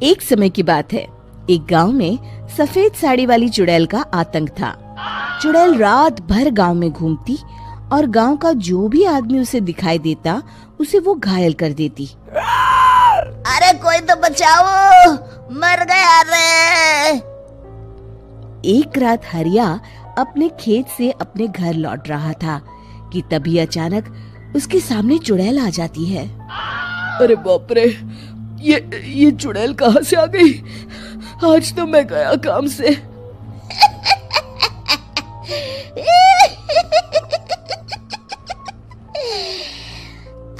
एक समय की बात है। एक गांव में सफेद साड़ी वाली चुड़ैल का आतंक था। चुड़ैल रात भर गांव में घूमती और गांव का जो भी आदमी उसे दिखाई देता उसे वो घायल कर देती। अरे कोई तो बचाओ, मर गया रे। एक रात हरिया अपने खेत से अपने घर लौट रहा था कि तभी अचानक उसके सामने चुड़ैल आ जाती है। अरे बाप रे, ये चुड़ैल कहाँ से आ गई? आज तो मैं गया काम से।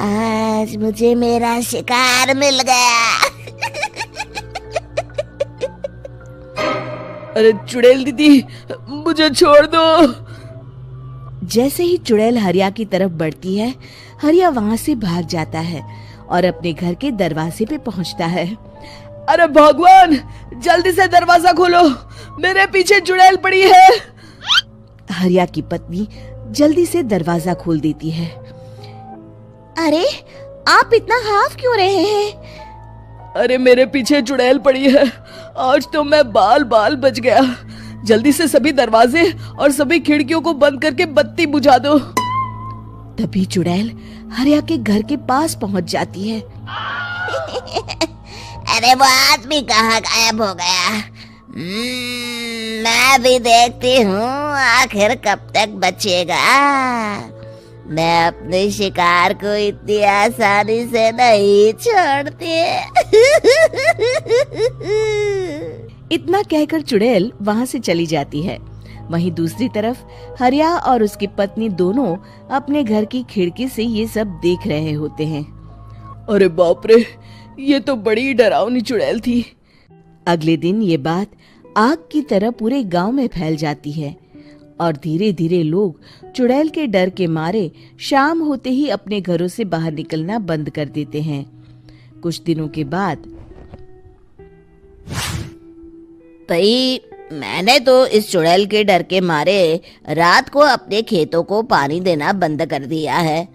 आज मुझे मेरा शिकार मिल गया। अरे चुड़ैल दीदी, मुझे छोड़ दो। जैसे ही चुड़ैल हरिया की तरफ बढ़ती है, हरिया वहाँ से भाग जाता है और अपने घर के दरवाजे पे पहुँचता है। अरे भगवान, जल्दी से दरवाजा खोलो, मेरे पीछे चुड़ैल पड़ी है। हरिया की पत्नी जल्दी से दरवाजा खोल देती है। अरे आप इतना हाफ क्यों रहे हैं? अरे मेरे पीछे चुड़ैल पड़ी है, आज तो मैं बाल बाल बच गया। जल्दी से सभी दरवाजे और सभी खिड़कियों को बंद करके बत्ती बुझा दो। तभी चुड़ैल हरिया के घर के पास पहुंच जाती है। अरे वो आदमी कहाँ गायब हो गया? मैं भी देखती हूँ आखिर कब तक बचेगा। मैं अपने शिकार को इतनी आसानी से नहीं छोड़ती। इतना कहकर चुड़ैल वहाँ से चली जाती है। वहीं दूसरी तरफ हरिया और उसकी पत्नी दोनों अपने घर की खिड़की से ये सब देख रहे होते हैं। अरे बाप रे, ये तो बड़ी डरावनी चुड़ैल थी। अगले दिन ये बात आग की तरह पूरे गांव में फैल जाती है और धीरे धीरे लोग चुड़ैल के डर के मारे शाम होते ही अपने घरों से बाहर निकलना बंद कर देते हैं। कुछ दिनों के बाद भाई, मैंने तो इस चुड़ैल के डर के मारे रात को अपने खेतों को पानी देना बंद कर दिया है।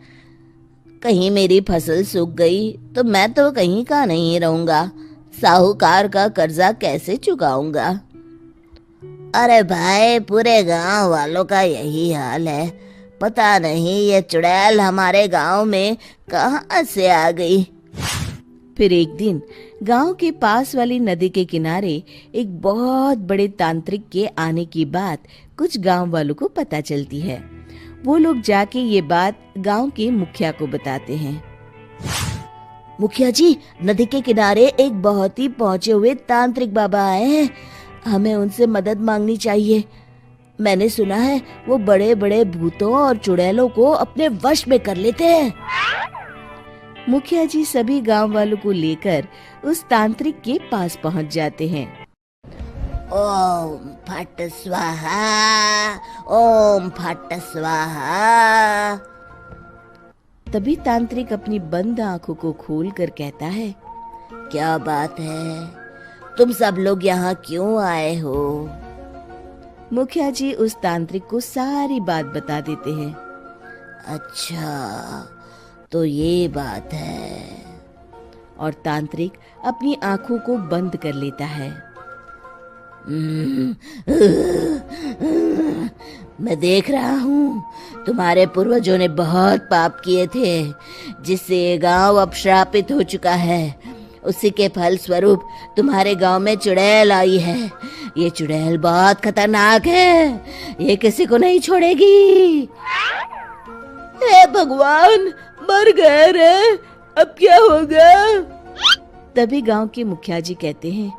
कहीं मेरी फसल सूख गई तो मैं तो कहीं का नहीं रहूंगा। साहूकार का कर्जा कैसे चुकाऊंगा? अरे भाई, पूरे गांव वालों का यही हाल है। पता नहीं ये चुड़ैल हमारे गांव में कहां से आ गई। फिर एक दिन गांव के पास वाली नदी के किनारे एक बहुत बड़े तांत्रिक के आने की बात कुछ गांव वालों को पता चलती है। वो लोग जाके ये बात गांव के मुखिया को बताते हैं। मुखिया जी, नदी के किनारे एक बहुत ही पहुंचे हुए तांत्रिक बाबा आए हैं। हमें उनसे मदद मांगनी चाहिए। मैंने सुना है वो बड़े बड़े भूतों और चुड़ैलों को अपने वश में कर लेते हैं। मुखिया जी सभी गांव वालों को लेकर उस तांत्रिक के पास पहुंच जाते हैं। ओम फट स्वाहा, ओम फट स्वाहा। तभी तांत्रिक अपनी बंद आंखों को खोलकर कहता है, क्या बात है? तुम सब लोग यहाँ क्यों आए हो? मुखिया जी उस तांत्रिक को सारी बात बता देते हैं। अच्छा, तो ये बात है। और तांत्रिक अपनी आंखों को बंद कर लेता है। मैं देख रहा हूँ तुम्हारे पूर्वजों ने बहुत पाप किए थे, जिससे ये गांव अब श्रापित हो चुका है। उसी के फल स्वरूप तुम्हारे गांव में चुड़ैल आई है। ये चुड़ैल बहुत खतरनाक है, ये किसी को नहीं छोड़ेगी। हे भगवान, मर गए रे, अब क्या होगा? तभी गांव के मुखिया जी कहते हैं,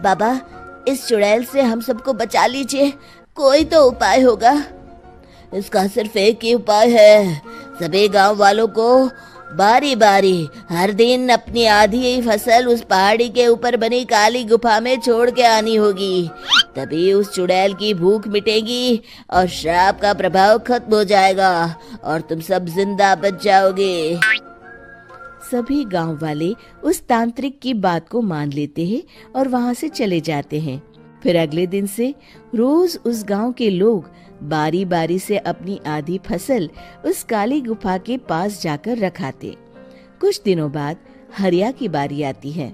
बाबा, इस चुड़ैल से हम सबको बचा लीजिए, कोई तो उपाय होगा। इसका सिर्फ एक ही उपाय है। सभी गांव वालों को बारी बारी हर दिन अपनी आधी फसल उस पहाड़ी के ऊपर बनी काली गुफा में छोड़ के आनी होगी। तभी उस चुड़ैल की भूख मिटेगी और श्राप का प्रभाव खत्म हो जाएगा और तुम सब जिंदा बच जाओगे। सभी गांव वाले उस तांत्रिक की बात को मान लेते हैं और वहां से चले जाते हैं। फिर अगले दिन से रोज उस गांव के लोग बारी बारी से अपनी आधी फसल उस काली गुफा के पास जाकर रखाते। कुछ दिनों बाद हरिया की बारी आती है।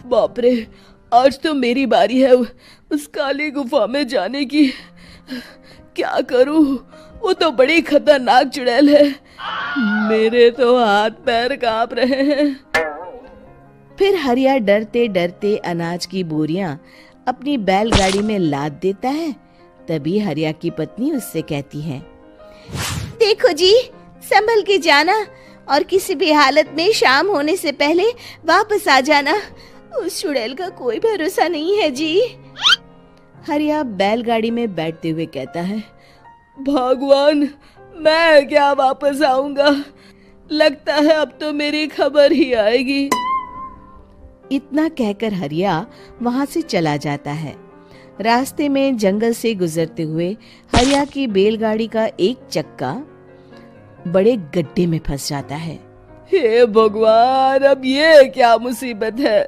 बाप रे, आज तो मेरी बारी है उस काली गुफा में जाने की। क्या करूं, वो तो बड़ी खतरनाक चुड़ैल है। मेरे तो हाथ पैर कांप रहे हैं। फिर हरिया डरते डरते अनाज की बोरियां अपनी बैलगाड़ी में लाद देता है। तभी हरिया की पत्नी उससे कहती है, देखो जी, संभल के जाना और किसी भी हालत में शाम होने से पहले वापस आ जाना। उस चुड़ैल का कोई भरोसा नहीं है जी। हरिया बैलगाड़ी में बैठते हुए कहता है, भगवान, मैं क्या वापस आऊंगा? लगता है अब तो मेरी खबर ही आएगी। इतना कहकर हरिया वहां से चला जाता है। रास्ते में जंगल से गुजरते हुए हरिया की बैलगाड़ी का एक चक्का बड़े गड्ढे में फंस जाता है। हे भगवान, अब ये क्या मुसीबत है?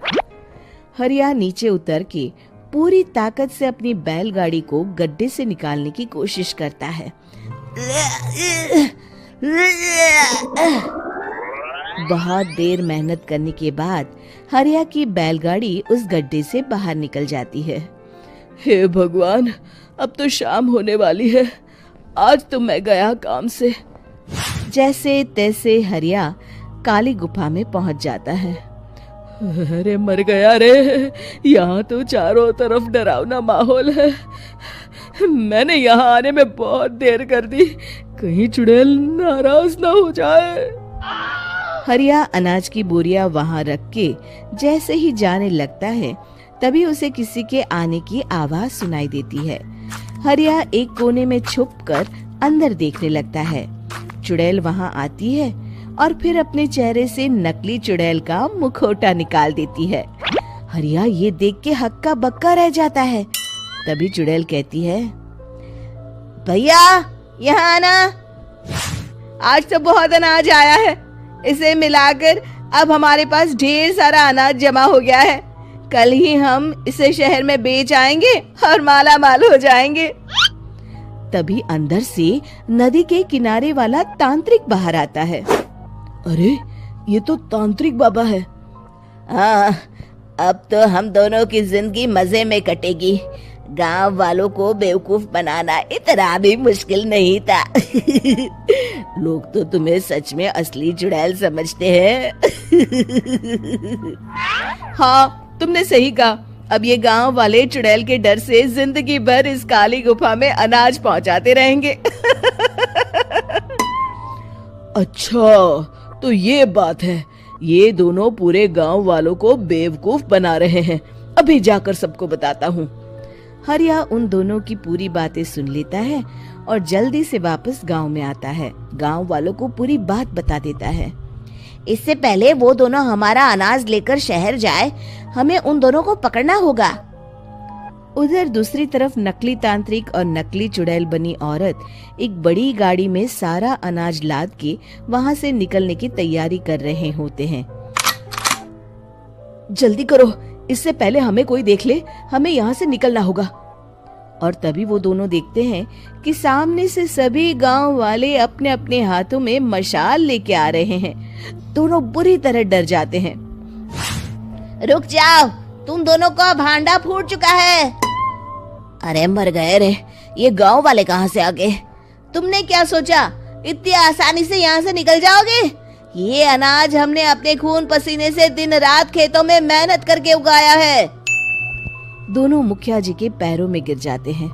हरिया नीचे उतर के पूरी ताकत से अपनी बैलगाड़ी को गड्ढे से निकालने की कोशिश करता है। बहुत देर मेहनत करने के बाद हरिया की बैलगाड़ी उस गड्ढे से बाहर निकल जाती है। हे भगवान, अब तो शाम होने वाली है। आज तो मैं गया काम से। जैसे तैसे हरिया काली गुफा में पहुंच जाता है। अरे मर गया रे, यहाँ तो चारों तरफ डरावना माहौल है। मैंने यहाँ आने में बहुत देर कर दी, कहीं चुड़ैल नाराज ना हो जाए। हरिया अनाज की बोरिया वहां रख के जैसे ही जाने लगता है, तभी उसे किसी के आने की आवाज सुनाई देती है। हरिया एक कोने में छुपकर अंदर देखने लगता है। चुड़ैल वहां आती है और फिर अपने चेहरे से नकली चुड़ैल का मुखौटा निकाल देती है। हरिया ये देख के हक्का बक्का रह जाता है। तभी चुड़ैल कहती है, भैया यहाँ आना। आज तो बहुत अनाज आया है, इसे मिलाकर अब हमारे पास ढेर सारा अनाज जमा हो गया है। कल ही हम इसे शहर में बेच आएंगे और माला माल हो जाएंगे। तभी अंदर से नदी के किनारे वाला तांत्रिक बाहर आता है। अरे, ये तो तांत्रिक बाबा है। हाँ, अब तो हम दोनों की जिंदगी मजे में कटेगी। गांव वालों को बेवकूफ बनाना इतना भी मुश्किल नहीं था। लोग तो तुम्हें सच में असली चुड़ैल समझते हैं। हाँ, तुमने सही कहा। अब ये गांव वाले चुड़ैल के डर से जिंदगी भर इस काली गुफा में अनाज पहुंचाते रहेंगे। अच्छा, तो ये बात है। ये दोनों पूरे गांव वालों को बेवकूफ बना रहे हैं। अभी जाकर सबको बताता हूँ। हरिया उन दोनों की पूरी बातें सुन लेता है और जल्दी से वापस गांव में आता है। गांव वालों को पूरी बात बता देता है। इससे पहले वो दोनों हमारा अनाज लेकर शहर जाए, हमें उन दोनों को पकड़ना होगा। उधर दूसरी तरफ नकली तांत्रिक और नकली चुड़ैल बनी औरत एक बड़ी गाड़ी में सारा अनाज लाद के वहां से निकलने की तैयारी कर रहे होते हैं। जल्दी करो, इससे पहले हमें कोई देख ले। हमें यहाँ से निकलना होगा। और तभी वो दोनों देखते हैं कि सामने से सभी गांव वाले अपने अपने हाथों में मशाल लेके आ रहे हैं। दोनों बुरी तरह डर जाते हैं। रुक जाओ, तुम दोनों का भांडा फूट चुका है। अरे मर गए रे, ये गांव वाले कहाँ से आ गए? तुमने क्या सोचा इतनी आसानी से यहाँ से निकल जाओगे? ये अनाज हमने अपने खून पसीने से दिन रात खेतों में मेहनत करके उगाया है। दोनों मुखिया जी के पैरों में गिर जाते हैं।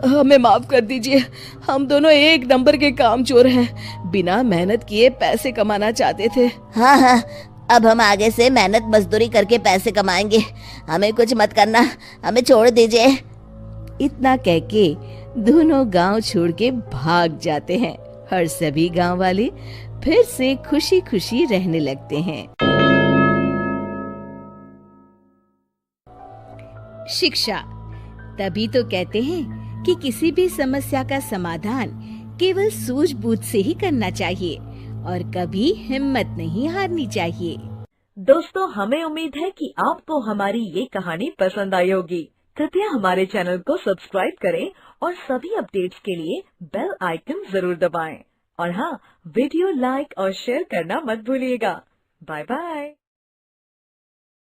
हमें माफ कर दीजिए, हम दोनों एक नंबर के कामचोर हैं। बिना मेहनत किए पैसे कमाना चाहते थे। हाँ, अब हम आगे से मेहनत मजदूरी करके पैसे कमाएंगे। हमें कुछ मत करना, हमें छोड़ दीजिए। इतना कह के दोनों गांव छोड़ के भाग जाते हैं और सभी गांव वाले फिर से खुशी खुशी रहने लगते हैं। शिक्षा, तभी तो कहते हैं कि किसी भी समस्या का समाधान केवल सूझबूझ से ही करना चाहिए और कभी हिम्मत नहीं हारनी चाहिए। दोस्तों, हमें उम्मीद है कि आपको हमारी ये कहानी पसंद आई होगी। कृपया हमारे चैनल को सब्सक्राइब करें और सभी अपडेट्स के लिए बेल आइकन जरूर दबाएं। और हाँ, वीडियो लाइक और शेयर करना मत भूलिएगा। Bye bye.